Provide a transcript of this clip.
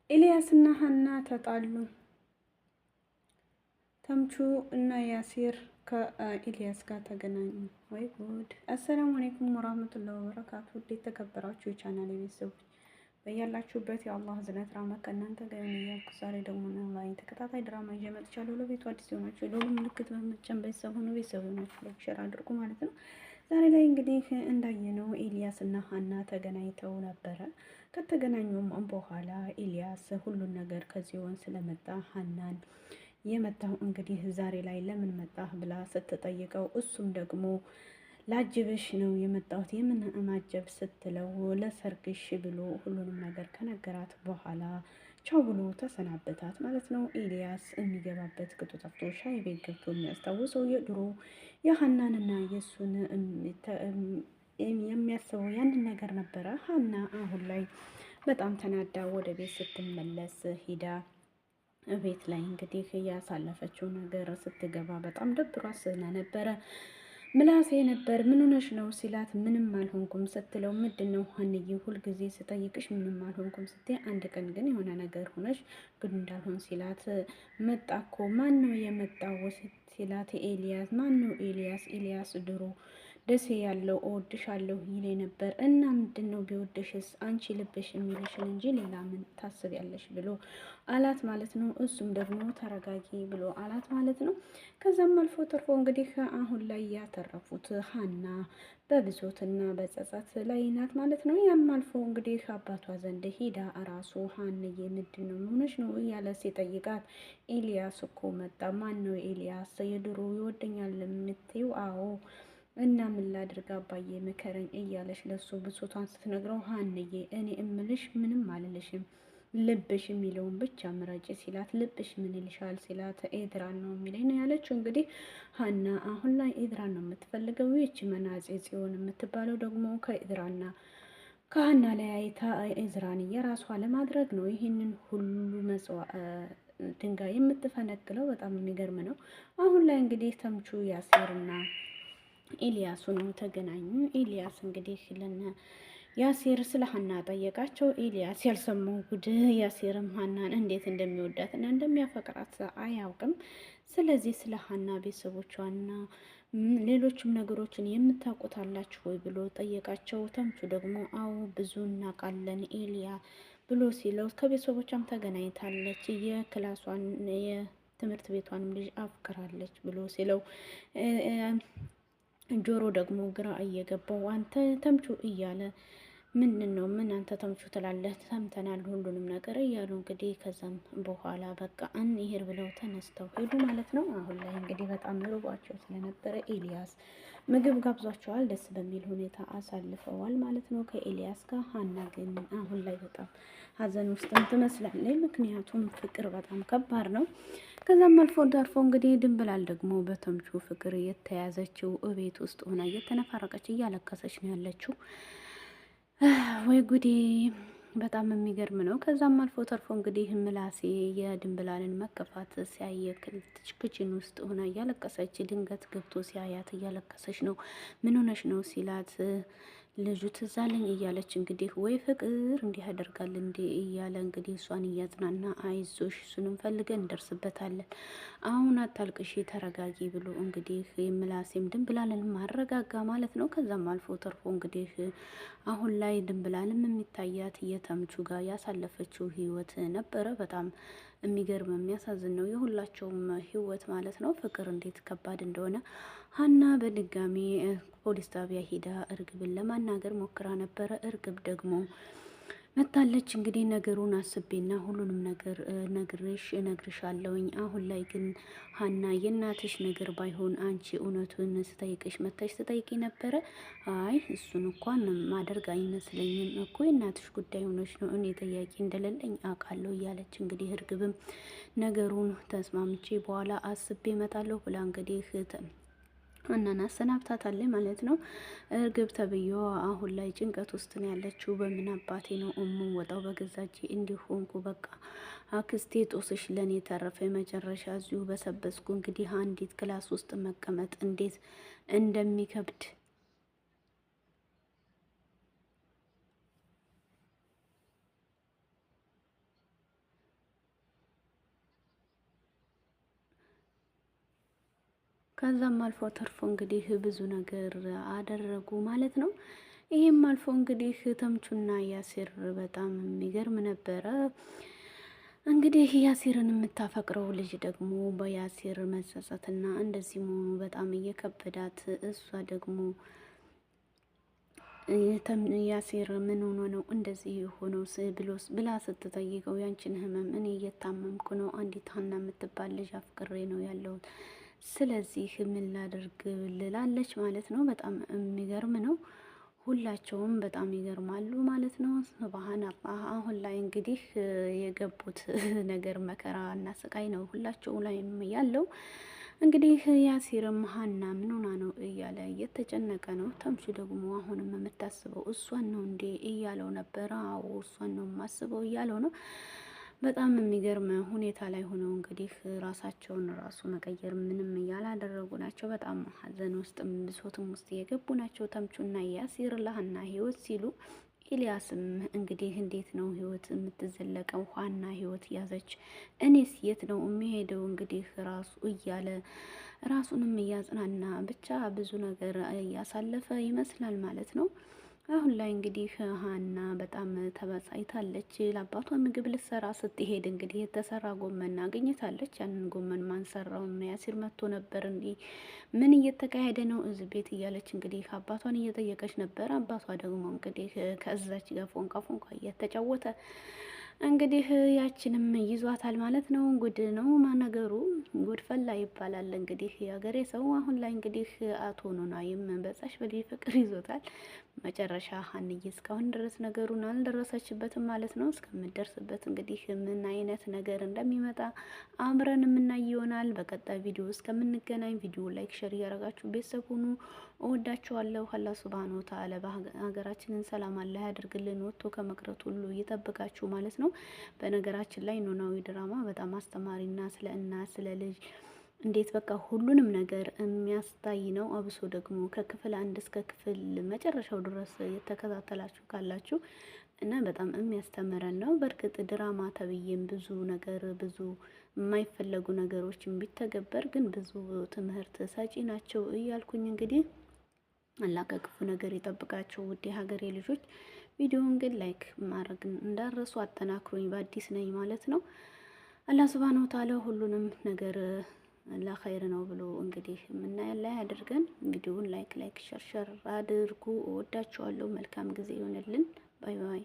ኤልያስና ሀና ተጣሉ። ተምቹ እና ያሲር ከኤልያስ ጋር ተገናኙ። ወይ ጉድ! አሰላሙ አለይኩም ወራህመቱላሂ ወበረካቱ። እንዴት ተከበራችሁ የቻናል ቤተሰቦች በያላችሁበት የአላህ ህዝነት ራህመት ከእናንተ ጋር ይሁን እያልኩ ዛሬ ደግሞ ኦንላይን ተከታታይ ድራማ ይዤ መጥቻለሁ። ለቤቱ አዲስ የሆናችሁ የደወል ምልክት በመጫን ቤተሰብ ሆኑ። ቤተሰብ የሆናችሁ ላይክ ሼር አድርጉ ማለት ነው። ዛሬ ላይ እንግዲህ እንዳየነው ኤልያስ እና ሀና ተገናኝተው ነበረ። ከተገናኙም በኋላ ኤልያስ ሁሉን ነገር ከዚሆን ስለመጣ ሀናን የመጣው እንግዲህ ዛሬ ላይ ለምን መጣህ ብላ ስትጠይቀው እሱም ደግሞ ላጅብሽ ነው የመጣሁት። የምን ማጀብ ስትለው ለሰርግሽ ብሎ ሁሉንም ነገር ከነገራት በኋላ ቻው ብሎ ተሰናበታት ማለት ነው። ኤልያስ የሚገባበት ቅጡ ጠፍቶ ሻይ ቤት ገብቶ የሚያስታውሰው የድሮ የሀናንና የእሱን የሚያስበው ያንን ነገር ነበረ። ሀና አሁን ላይ በጣም ተናዳ ወደ ቤት ስትመለስ ሂዳ ቤት ላይ እንግዲህ ያሳለፈችው ነገር ስትገባ በጣም ደብሯት ስለነበረ ምላሴ ነበር ምን ሆነሽ ነው ሲላት ምንም አልሆንኩም ስትለው ምንድን ነው ሀንዬ ሁልጊዜ ስጠይቅሽ ምንም አልሆንኩም ስትይ አንድ ቀን ግን የሆነ ነገር ሆነሽ ግን እንዳልሆን ሲላት መጣ እኮ ማን ነው የመጣው ሲላት ኤልያስ ማን ነው ኤልያስ ኤልያስ ድሮ ደሴ ያለው እወድሻለሁ ይለኝ ነበር እና ምንድን ነው ቢወድሽስ አንቺ ልብሽ የሚልሽን እንጂ ሌላ ምን ታስቢያለሽ ብሎ አላት ማለት ነው። እሱም ደግሞ ተረጋጊ ብሎ አላት ማለት ነው። ከዛም አልፎ ተርፎ እንግዲህ አሁን ላይ ያተረፉት ሀና በብሶትና በጸጸት ላይ ናት ማለት ነው። ያም አልፎ እንግዲህ አባቷ ዘንድ ሂዳ ራሱ ሀንዬ ምንድን ነው ሆነሽ ነው እያለ ሲጠይቃት ኤልያስ እኮ መጣ። ማን ነው ኤልያስ? የድሮ ይወደኛል የምትይው? አዎ እና ምን ላድርግ አባዬ ምከረኝ እያለች ለሱ ብሶቷን ስትነግረው ሀንዬ እኔ እምልሽ ምንም አልልሽም ልብሽ የሚለውን ብቻ ምረጭ ሲላት ልብሽ ምን ይልሻል ሲላት ኤድራን ነው የሚለኝ ነው ያለችው። እንግዲህ ሀና አሁን ላይ ኤድራን ነው የምትፈልገው። ይህች መናጼ ጽዮን የምትባለው ደግሞ ከኤድራና ከሀና ላይ አይታ ኤዝራን የራሷ ለማድረግ ነው ይህንን ሁሉ ድንጋይ የምትፈነቅለው። በጣም የሚገርም ነው። አሁን ላይ እንግዲህ ተምቹ ያሲርና ኤልያስ ሆነው ተገናኙ። ኤልያስ እንግዲህ ለነ ያሲር ስለ ሀና ጠየቃቸው። ኤልያስ ያልሰማው ጉድ ያሲርም ሀናን እንዴት እንደሚወዳትና እንደሚያፈቅራት አያውቅም። ስለዚህ ስለ ሀና ቤተሰቦቿና ሌሎችም ነገሮችን የምታውቁታላችሁ ወይ ብሎ ጠየቃቸው። ተምቹ ደግሞ አዎ ብዙ እናውቃለን ኤልያ ብሎ ሲለው ከቤተሰቦቿም ተገናኝታለች የክላሷን የትምህርት ቤቷንም ልጅ አፍቅራለች ብሎ ሲለው ጆሮ ደግሞ ግራ እየገባው አንተ ተምቹ እያለ ምንድን ነው ምን አንተ ተምቹ ትላለህ? ሰምተናል ሁሉንም ነገር እያሉ እንግዲህ ከዛም በኋላ በቃ እንሂድ ብለው ተነስተው ሄዱ ማለት ነው። አሁን ላይ እንግዲህ በጣም ርቧቸው ስለነበረ ኤልያስ ምግብ ጋብዟቸዋል። ደስ በሚል ሁኔታ አሳልፈዋል ማለት ነው ከኤልያስ ጋር። ሀና ግን አሁን ላይ በጣም ሀዘን ውስጥም ትመስላለች። ምክንያቱም ፍቅር በጣም ከባድ ነው። ከዛም አልፎ ተርፎ እንግዲህ ድንብላል ደግሞ በተምቹ ፍቅር የተያዘችው እቤት ውስጥ ሆና እየተነፋረቀች እያለቀሰች ነው ያለችው። ወይ ጉዴ! በጣም የሚገርም ነው። ከዛም አልፎ ተርፎ እንግዲህ ምላሴ የድንብላልን መከፋት ሲያየ ክችን ውስጥ ሆና እያለቀሰች ድንገት ገብቶ ሲያያት እያለቀሰች ነው። ምን ሆነሽ ነው ሲላት ልጁ ትዝ አለኝ እያለች እንግዲህ ወይ ፍቅር እንዲህ ያደርጋል እንዴ እያለ እንግዲህ እሷን እያጽናና አይዞሽ እሱንም ፈልገን እንደርስበታለን፣ አሁን አታልቅሺ ተረጋጊ ብሎ እንግዲህ የምላሴም ድንብላልን ማረጋጋ ማለት ነው። ከዛም አልፎ ተርፎ እንግዲህ አሁን ላይ ድንብላልም የሚታያት የተምቹ ጋር ያሳለፈችው ህይወት ነበረ። በጣም የሚገርም የሚያሳዝን ነው የሁላቸውም ህይወት ማለት ነው። ፍቅር እንዴት ከባድ እንደሆነ ሀና በድጋሚ ፖሊስ ጣቢያ ሂዳ እርግብን ለማናገር ሞክራ ነበረ። እርግብ ደግሞ መታለች። እንግዲህ ነገሩን አስቤና ሁሉንም ነገር እነግርሻለሁኝ። አሁን ላይ ግን ሀና የእናትሽ ነገር ባይሆን አንቺ እውነቱን ስጠይቅሽ መታሽ ስጠይቂ ነበረ። አይ እሱን እንኳን ማደርግ አይመስለኝም እኮ የእናትሽ ጉዳይ ሆነች ነው እኔ ጠያቂ እንደሌለኝ አውቃለሁ እያለች እንግዲህ እርግብም ነገሩን ተስማምቼ በኋላ አስቤ እመጣለሁ ብላ እንግዲህ ሀናን አሰናብታታለች ማለት ነው። እርግብ ተብዬዋ አሁን ላይ ጭንቀት ውስጥ ነው ያለችው። በምን አባቴ ነው ወጣው በገዛቼ እንዲሆንኩ በቃ አክስቴ ጦስሽ ለኔ ተረፈ። መጨረሻ እዚሁ በሰበስኩ። እንግዲህ አንዲት ክላስ ውስጥ መቀመጥ እንዴት እንደሚከብድ ከዛም አልፎ ተርፎ እንግዲህ ብዙ ነገር አደረጉ ማለት ነው። ይሄም አልፎ እንግዲህ ተምቹና ያሲር በጣም የሚገርም ነበረ። እንግዲህ ያሲርን የምታፈቅረው ልጅ ደግሞ በያሲር መጸጸትና እንደዚህ መሆኑ በጣም እየከበዳት፣ እሷ ደግሞ ያሲር ምን ሆኖ ነው እንደዚህ የሆነው ብላ ስትጠይቀው ያንቺን ህመም እኔ እየታመምኩ ነው፣ አንዲት ሀና የምትባል ልጅ አፍቅሬ ነው ያለሁት፣ ስለዚህ ምን ላድርግ ልላለች ማለት ነው። በጣም የሚገርም ነው። ሁላቸውም በጣም ይገርማሉ ማለት ነው። ሱብሃን አላህ። አሁን ላይ እንግዲህ የገቡት ነገር መከራ እና ስቃይ ነው ሁላቸው ላይም ያለው። እንግዲህ ያሲርም ሀና ምን ሆና ነው እያለ እየተጨነቀ ነው። ተምቹ ደግሞ አሁንም የምታስበው እሷን ነው እንዴ እያለው ነበረ። አዎ እሷን ነው የማስበው እያለው ነው። በጣም የሚገርም ሁኔታ ላይ ሆነው እንግዲህ ራሳቸውን ራሱ መቀየር ምንም እያላደረጉ ናቸው። በጣም ሀዘን ውስጥም ብሶትም ውስጥ የገቡ ናቸው። ተምቹና ያሲር ለሀና ህይወት ሲሉ ኤልያስም እንግዲህ እንዴት ነው ህይወት የምትዘለቀው? ሀና ህይወት ያዘች፣ እኔስ የት ነው የሚሄደው? እንግዲህ ራሱ እያለ ራሱንም እያጽናና ብቻ ብዙ ነገር እያሳለፈ ይመስላል ማለት ነው። አሁን ላይ እንግዲህ ሀና በጣም ተበሳይታለች። ለአባቷ ምግብ ልትሰራ ስትሄድ እንግዲህ የተሰራ ጎመን አግኝታለች። ያንን ጎመን ማንሰራው ያሲር መጥቶ ነበር እንዲህ ምን እየተካሄደ ነው እዚህ ቤት እያለች እንግዲህ አባቷን እየጠየቀች ነበር። አባቷ ደግሞ እንግዲህ ከዛች ጋር ፎንቃ ፎንቃ እየተጫወተ እንግዲህ ያችንም ይዟታል ማለት ነው። ጉድ ነው ማነገሩ፣ ጉድ ፈላ ይባላል እንግዲህ የሀገሬ ሰው። አሁን ላይ እንግዲህ አቶ ኖላዊም በዛሽ በልጅ ፍቅር ይዞታል። መጨረሻ ሀንዬ እስካሁን ድረስ ነገሩን አልደረሰችበትም ማለት ነው። እስከምደርስበት እንግዲህ ምን አይነት ነገር እንደሚመጣ አምረን የምናይ ይሆናል። በቀጣይ ቪዲዮ እስከምንገናኝ ቪዲዮ ላይክ፣ ሸር እያደረጋችሁ ቤተሰብ ሁኑ። እወዳችኋለሁ። አላህ ሱብሃነሁ ወተዓላ በሀገራችንን ሰላም አላህ ያድርግልን፣ ወጥቶ ከመቅረት ሁሉ ይጠብቃችሁ ማለት ነው። በነገራችን ላይ ኖላዊ ድራማ በጣም አስተማሪና ስለ እናት ስለ ልጅ እንዴት በቃ ሁሉንም ነገር የሚያስታይ ነው። አብሶ ደግሞ ከክፍል 1 እስከ ክፍል መጨረሻው ድረስ የተከታተላችሁ ካላችሁ እና በጣም የሚያስተምረን ነው። በእርግጥ ድራማ ተብዬም ብዙ ነገር ብዙ የማይፈለጉ ነገሮችን ቢተገበር ግን ብዙ ትምህርት ሰጪ ናቸው እያልኩኝ እንግዲህ አላህ ከክፉ ነገር ይጠብቃቸው ውድ የሀገሬ ልጆች። ቪዲዮውን ግን ላይክ ማድረግ እንዳረሱ አጠናክሩኝ፣ በአዲስ ነኝ ማለት ነው። አላህ ሱብሃነሁ ወተዓላ ሁሉንም ነገር ለኸይር ነው ብሎ እንግዲህ የምናየው ያድርገን። ቪዲዮውን ላይክ ሸር አድርጉ። እወዳችኋለሁ። መልካም ጊዜ ይሆንልን። ባይ ባይ።